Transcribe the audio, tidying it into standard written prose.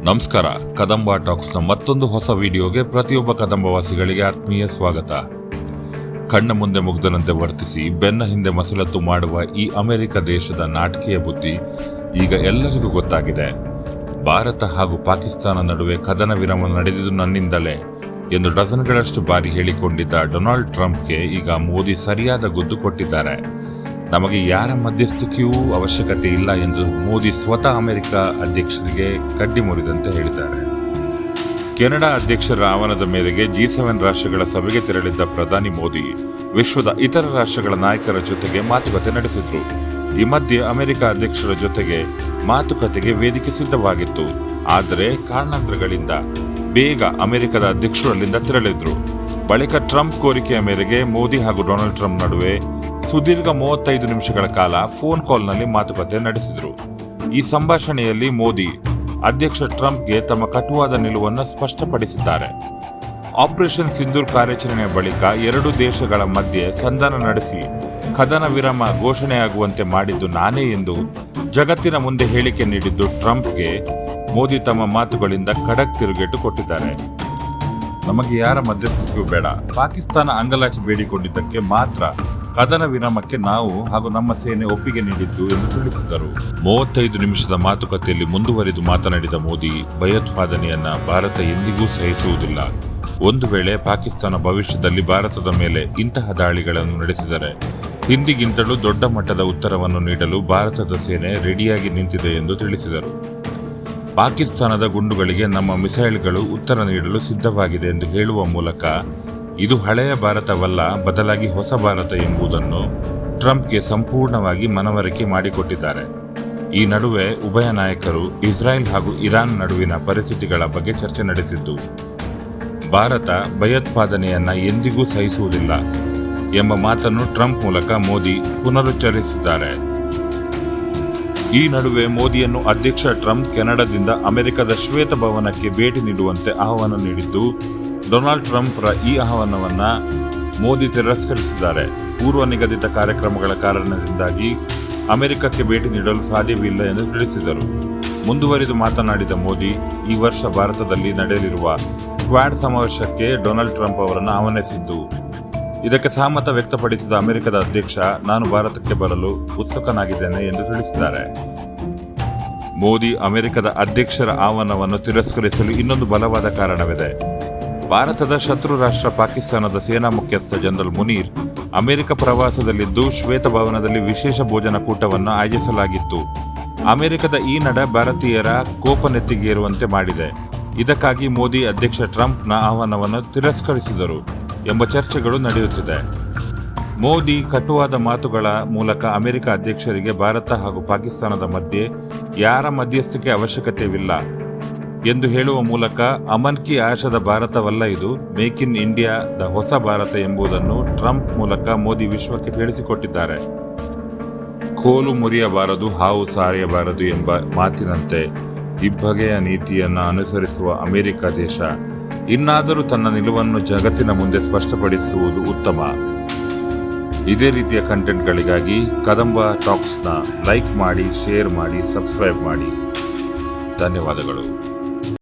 ನಮಸ್ಕಾರ. ಕದಂಬ ಟಾಕ್ಸ್ನ ಮತ್ತೊಂದು ಹೊಸ ವಿಡಿಯೋಗೆ ಪ್ರತಿಯೊಬ್ಬ ಕದಂಬವಾಸಿಗಳಿಗೆ ಆತ್ಮೀಯ ಸ್ವಾಗತ. ಕಣ್ಣ ಮುಂದೆ ಮುಗ್ಧನಂತೆ ವರ್ತಿಸಿ ಬೆನ್ನ ಹಿಂದೆ ಮಸಲತ್ತು ಮಾಡುವ ಈ ಅಮೆರಿಕ ದೇಶದ ನಾಟಕೀಯ ಬುದ್ಧಿ ಈಗ ಎಲ್ಲರಿಗೂ ಗೊತ್ತಾಗಿದೆ. ಭಾರತ ಹಾಗೂ ಪಾಕಿಸ್ತಾನ ನಡುವೆ ಕದನ ವಿರಾಮ ನಡೆದಿದ್ದು ನನ್ನಿಂದಲೇ ಎಂದು ಡಜನ್ಗಳಷ್ಟು ಬಾರಿ ಹೇಳಿಕೊಂಡಿದ್ದ ಡೊನಾಲ್ಡ್ ಟ್ರಂಪ್ಗೆ ಈಗ ಮೋದಿ ಸರಿಯಾದ ಗುದ್ದು ಕೊಟ್ಟಿದ್ದಾರೆ. ನಮಗೆ ಯಾರ ಮಧ್ಯಸ್ಥಿಕೆಯೂ ಅವಶ್ಯಕತೆ ಇಲ್ಲ ಎಂದು ಮೋದಿ ಸ್ವತಃ ಅಮೆರಿಕ ಅಧ್ಯಕ್ಷರಿಗೆ ಕಡ್ಡಿ ಮುರಿದಂತೆ ಹೇಳಿದ್ದಾರೆ. ಕೆನಡಾ ಅಧ್ಯಕ್ಷರ ಆಹ್ವಾನದ ಮೇರೆಗೆ G7 ರಾಷ್ಟ್ರಗಳ ಸಭೆಗೆ ತೆರಳಿದ್ದ ಪ್ರಧಾನಿ ಮೋದಿ ವಿಶ್ವದ ಇತರ ರಾಷ್ಟ್ರಗಳ ನಾಯಕರ ಜೊತೆಗೆ ಮಾತುಕತೆ ನಡೆಸಿದ್ರು. ಈ ಮಧ್ಯೆ ಅಮೆರಿಕ ಅಧ್ಯಕ್ಷರ ಜೊತೆಗೆ ಮಾತುಕತೆಗೆ ವೇದಿಕೆ ಸಿದ್ಧವಾಗಿತ್ತು. ಆದರೆ ಕಾರಣಾಂತರಗಳಿಂದ ಬೇಗ ಅಮೆರಿಕದ ಅಧ್ಯಕ್ಷರು ಅಲ್ಲಿಂದ ತೆರಳಿದ್ರು. ಬಳಿಕ ಟ್ರಂಪ್ ಕೋರಿಕೆಯ ಮೇರೆಗೆ ಮೋದಿ ಹಾಗೂ ಡೊನಾಲ್ಡ್ ಟ್ರಂಪ್ ನಡುವೆ ಸುದೀರ್ಘ 35 ನಿಮಿಷಗಳ ಕಾಲ ಫೋನ್ ಕಾಲ್ನಲ್ಲಿ ಮಾತುಕತೆ ನಡೆಸಿದರು. ಈ ಸಂಭಾಷಣೆಯಲ್ಲಿ ಮೋದಿ ಅಧ್ಯಕ್ಷ ಟ್ರಂಪ್ಗೆ ತಮ್ಮ ಕಟುವಾದ ನಿಲುವನ್ನು ಸ್ಪಷ್ಟಪಡಿಸಿದ್ದಾರೆ. ಆಪರೇಷನ್ ಸಿಂಧೂರ್ ಕಾರ್ಯಾಚರಣೆಯ ಬಳಿಕ ಎರಡೂ ದೇಶಗಳ ಮಧ್ಯೆ ಸಂಧಾನ ನಡೆಸಿ ಕದನ ವಿರಾಮ ಘೋಷಣೆಯಾಗುವಂತೆ ಮಾಡಿದ್ದು ನಾನೇ ಎಂದು ಜಗತ್ತಿನ ಮುಂದೆ ಹೇಳಿಕೆ ನೀಡಿದ್ದು ಟ್ರಂಪ್ಗೆ ಮೋದಿ ತಮ್ಮ ಮಾತುಗಳಿಂದ ಖಡಕ್ ತಿರುಗೇಟು ಕೊಟ್ಟಿದ್ದಾರೆ. ನಮಗೆ ಯಾರ ಮಧ್ಯಸ್ಥಿಕೆಯೂ ಬೇಡ, ಪಾಕಿಸ್ತಾನ ಅಂಗಲಾಚಿ ಬೇಡಿಕೊಂಡಿದ್ದಕ್ಕೆ ಮಾತ್ರ ಕದನ ವಿರಾಮಕ್ಕೆ ನಾವು ಹಾಗೂ ನಮ್ಮ ಸೇನೆ ಒಪ್ಪಿಗೆ ನೀಡಿದ್ದು ಎಂದು ತಿಳಿಸಿದರು. 35 ನಿಮಿಷದ ಮಾತುಕತೆಯಲ್ಲಿ ಮುಂದುವರಿದು ಮಾತನಾಡಿದ ಮೋದಿ, ಭಯೋತ್ಪಾದನೆಯನ್ನ ಭಾರತ ಎಂದಿಗೂ ಸಹಿಸುವುದಿಲ್ಲ. ಒಂದು ವೇಳೆ ಪಾಕಿಸ್ತಾನ ಭವಿಷ್ಯದಲ್ಲಿ ಭಾರತದ ಮೇಲೆ ಇಂತಹ ದಾಳಿಗಳನ್ನು ನಡೆಸಿದರೆ ಹಿಂದಿಗಿಂತಲೂ ದೊಡ್ಡ ಮಟ್ಟದ ಉತ್ತರವನ್ನು ನೀಡಲು ಭಾರತದ ಸೇನೆ ರೆಡಿಯಾಗಿ ನಿಂತಿದೆ ಎಂದು ತಿಳಿಸಿದರು. ಪಾಕಿಸ್ತಾನದ ಗುಂಡುಗಳಿಗೆ ನಮ್ಮ ಮಿಸೈಲ್ಗಳು ಉತ್ತರ ನೀಡಲು ಸಿದ್ಧವಾಗಿದೆ ಎಂದು ಹೇಳುವ ಮೂಲಕ ಇದು ಹಳೆಯ ಭಾರತವಲ್ಲ, ಬದಲಾಗಿ ಹೊಸ ಭಾರತ ಎಂಬುದನ್ನು ಟ್ರಂಪ್ಗೆ ಸಂಪೂರ್ಣವಾಗಿ ಮನವರಿಕೆ ಮಾಡಿಕೊಟ್ಟಿದ್ದಾರೆ. ಈ ನಡುವೆ ಉಭಯ ನಾಯಕರು ಇಸ್ರಾಯೆಲ್ ಹಾಗೂ ಇರಾನ್ ನಡುವಿನ ಪರಿಸ್ಥಿತಿಗಳ ಬಗ್ಗೆ ಚರ್ಚೆ ನಡೆಸಿದ್ದು, ಭಾರತ ಭಯೋತ್ಪಾದನೆಯನ್ನ ಎಂದಿಗೂ ಸಹಿಸುವುದಿಲ್ಲ ಎಂಬ ಮಾತನ್ನು ಟ್ರಂಪ್ ಮೂಲಕ ಮೋದಿ ಪುನರುಚ್ಚರಿಸಿದ್ದಾರೆ. ಈ ನಡುವೆ ಮೋದಿಯನ್ನು ಅಧ್ಯಕ್ಷ ಟ್ರಂಪ್ ಕೆನಡಾದಿಂದ ಅಮೆರಿಕದ ಶ್ವೇತಭವನಕ್ಕೆ ಭೇಟಿ ನೀಡುವಂತೆ ಆಹ್ವಾನ ನೀಡಿದ್ದು, ಡೊನಾಲ್ಡ್ ಟ್ರಂಪ್ರ ಈ ಆಹ್ವಾನವನ್ನ ಮೋದಿ ತಿರಸ್ಕರಿಸಿದ್ದಾರೆ. ಪೂರ್ವ ನಿಗದಿತ ಕಾರ್ಯಕ್ರಮಗಳ ಕಾರಣದಿಂದಾಗಿ ಅಮೆರಿಕಕ್ಕೆ ಭೇಟಿ ನೀಡಲು ಸಾಧ್ಯವಿಲ್ಲ ಎಂದು ತಿಳಿಸಿದರು. ಮುಂದುವರಿದು ಮಾತನಾಡಿದ ಮೋದಿ, ಈ ವರ್ಷ ಭಾರತದಲ್ಲಿ ನಡೆಯಲಿರುವ ಕ್ವಾಡ್ ಸಮಾವೇಶಕ್ಕೆ ಡೊನಾಲ್ಡ್ ಟ್ರಂಪ್ ಅವರನ್ನು ಆಹ್ವಾನಿಸಿದ್ದು, ಇದಕ್ಕೆ ಸಹಮತ ವ್ಯಕ್ತಪಡಿಸಿದ ಅಮೆರಿಕದ ಅಧ್ಯಕ್ಷ, ನಾನು ಭಾರತಕ್ಕೆ ಬರಲು ಉತ್ಸುಕನಾಗಿದ್ದೇನೆ ಎಂದು ತಿಳಿಸಿದ್ದಾರೆ. ಮೋದಿ ಅಮೆರಿಕದ ಅಧ್ಯಕ್ಷರ ಆಹ್ವಾನವನ್ನು ತಿರಸ್ಕರಿಸಲು ಇನ್ನೊಂದು ಬಲವಾದ ಕಾರಣವಿದೆ. ಭಾರತದ ಶತ್ರು ರಾಷ್ಟ್ರ ಪಾಕಿಸ್ತಾನದ ಸೇನಾ ಮುಖ್ಯಸ್ಥ ಜನರಲ್ ಮುನೀರ್ ಅಮೆರಿಕ ಪ್ರವಾಸದಲ್ಲಿದ್ದು ಶ್ವೇತಭವನದಲ್ಲಿ ವಿಶೇಷ ಭೋಜನ ಕೂಟವನ್ನು ಆಯೋಜಿಸಲಾಗಿತ್ತು. ಅಮೆರಿಕದ ಈ ನಡೆ ಭಾರತೀಯರ ಕೋಪ ನೆತ್ತಿಗೇರುವಂತೆ ಮಾಡಿದೆ. ಇದಕ್ಕಾಗಿ ಮೋದಿ ಅಧ್ಯಕ್ಷ ಟ್ರಂಪ್ನ ಆಹ್ವಾನವನ್ನು ತಿರಸ್ಕರಿಸಿದರು ಎಂಬ ಚರ್ಚೆಗಳು ನಡೆಯುತ್ತಿದೆ. ಮೋದಿ ಕಟುವಾದ ಮಾತುಗಳ ಮೂಲಕ ಅಮೆರಿಕ ಅಧ್ಯಕ್ಷರಿಗೆ ಭಾರತ ಹಾಗೂ ಪಾಕಿಸ್ತಾನದ ಮಧ್ಯೆ ಯಾರ ಮಧ್ಯಸ್ಥಿಕೆ ಅವಶ್ಯಕತೆಯಿಲ್ಲ ಎಂದು ಹೇಳುವ ಮೂಲಕ ಅಮನ್ ಕಿ ಆಶಾದ ಭಾರತವಲ್ಲ ಇದು, ಮೇಕ್ ಇನ್ ಇಂಡಿಯಾದ ಹೊಸ ಭಾರತ ಎಂಬುದನ್ನು ಟ್ರಂಪ್ ಮೂಲಕ ಮೋದಿ ವಿಶ್ವಕ್ಕೆ ತಿಳಿಸಿಕೊಟ್ಟಿದ್ದಾರೆ. ಕೋಲು ಮುರಿಯಬಾರದು, ಹಾವು ಸಾರಿಯಬಾರದು ಎಂಬ ಮಾತಿನಂತೆ ಇಬ್ಬಗೆಯ ನೀತಿಯನ್ನು ಅನುಸರಿಸುವ ಅಮೆರಿಕ ದೇಶ ಇನ್ನಾದರೂ ತನ್ನ ನಿಲುವನ್ನು ಜಗತ್ತಿನ ಮುಂದೆ ಸ್ಪಷ್ಟಪಡಿಸುವುದು ಉತ್ತಮ. ಇದೇ ರೀತಿಯ ಕಂಟೆಂಟ್ಗಳಿಗಾಗಿ ಕದಂಬ ಟಾಕ್ಸ್ನ ಲೈಕ್ ಮಾಡಿ, ಶೇರ್ ಮಾಡಿ, ಸಬ್ಸ್ಕ್ರೈಬ್ ಮಾಡಿ. ಧನ್ಯವಾದಗಳು.